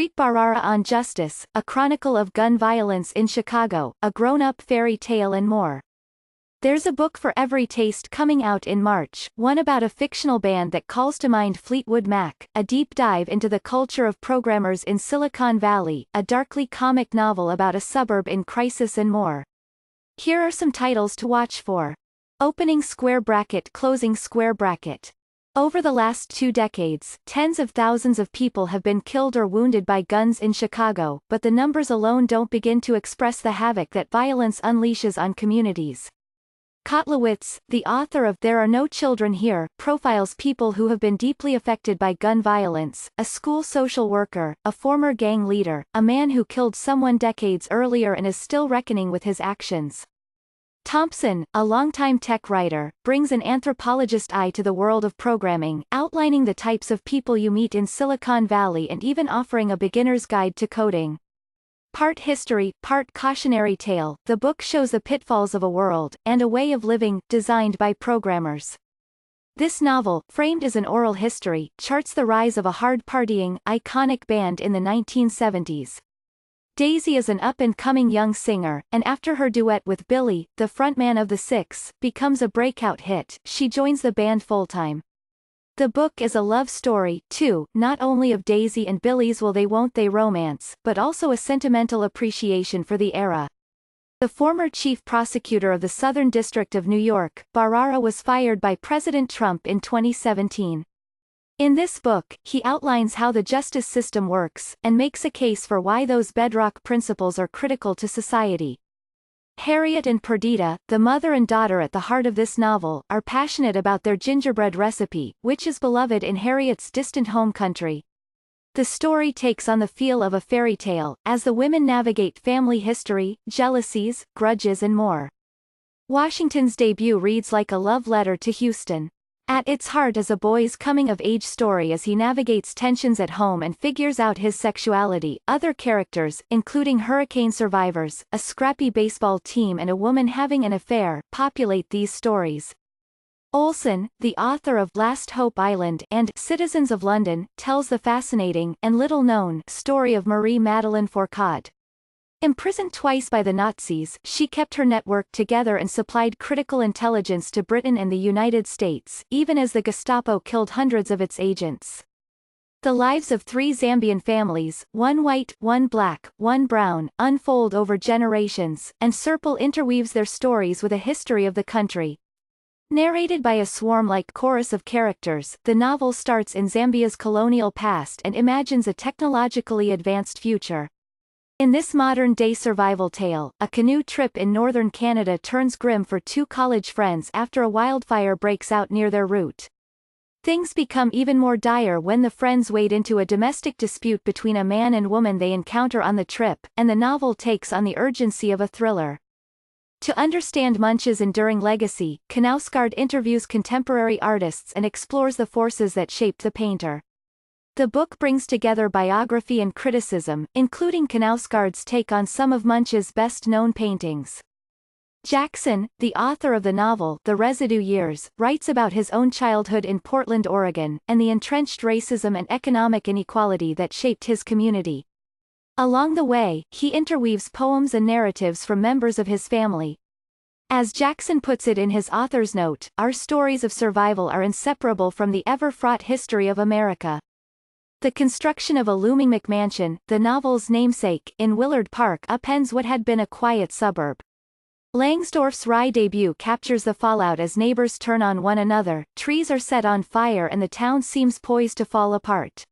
Preet Bharara on Justice, a chronicle of gun violence in Chicago, a grown-up fairy tale and more. There's a book for every taste coming out in March, one about a fictional band that calls to mind Fleetwood Mac, a deep dive into the culture of programmers in Silicon Valley, a darkly comic novel about a suburb in crisis and more. Here are some titles to watch for. Opening square bracket, closing square bracket. Over the last 2 decades, tens of thousands of people have been killed or wounded by guns in Chicago, but the numbers alone don't begin to express the havoc that violence unleashes on communities. Kotlowitz, the author of There Are No Children Here, profiles people who have been deeply affected by gun violence: a school social worker, a former gang leader, a man who killed someone decades earlier and is still reckoning with his actions. Thompson, a longtime tech writer, brings an anthropologist eye to the world of programming, outlining the types of people you meet in Silicon Valley and even offering a beginner's guide to coding. Part history, part cautionary tale, the book shows the pitfalls of a world, and a way of living, designed by programmers. This novel, framed as an oral history, charts the rise of a hard-partying, iconic band in the 1970s. Daisy is an up-and-coming young singer, and after her duet with Billy, the frontman of the Six, becomes a breakout hit, she joins the band full-time. The book is a love story, too, not only of Daisy and Billy's will they won't they romance, but also a sentimental appreciation for the era. The former chief prosecutor of the Southern District of New York, Bharara, was fired by President Trump in 2017. In this book, he outlines how the justice system works, and makes a case for why those bedrock principles are critical to society. Harriet and Perdita, the mother and daughter at the heart of this novel, are passionate about their gingerbread recipe, which is beloved in Harriet's distant home country. The story takes on the feel of a fairy tale, as the women navigate family history, jealousies, grudges and more. Washington's debut reads like a love letter to Houston. At its heart is a boy's coming-of-age story as he navigates tensions at home and figures out his sexuality. Other characters, including hurricane survivors, a scrappy baseball team and a woman having an affair, populate these stories. Olsen, the author of Last Hope Island and Citizens of London, tells the fascinating, and little-known, story of Marie Madeleine Fourcade. Imprisoned twice by the Nazis, she kept her network together and supplied critical intelligence to Britain and the United States, even as the Gestapo killed hundreds of its agents. The lives of 3 Zambian families, one white, one black, one brown, unfold over generations, and Serpil interweaves their stories with a history of the country. Narrated by a swarm-like chorus of characters, the novel starts in Zambia's colonial past and imagines a technologically advanced future. In this modern-day survival tale, a canoe trip in northern Canada turns grim for 2 college friends after a wildfire breaks out near their route. Things become even more dire when the friends wade into a domestic dispute between a man and woman they encounter on the trip, and the novel takes on the urgency of a thriller. To understand Munch's enduring legacy, Knausgaard interviews contemporary artists and explores the forces that shaped the painter. The book brings together biography and criticism, including Knausgaard's take on some of Munch's best-known paintings. Jackson, the author of the novel The Residue Years, writes about his own childhood in Portland, Oregon, and the entrenched racism and economic inequality that shaped his community. Along the way, he interweaves poems and narratives from members of his family. As Jackson puts it in his author's note, our stories of survival are inseparable from the ever-fraught history of America. The construction of a looming McMansion, the novel's namesake, in Willard Park upends what had been a quiet suburb. Langsdorff's Rye debut captures the fallout as neighbors turn on one another, trees are set on fire and the town seems poised to fall apart.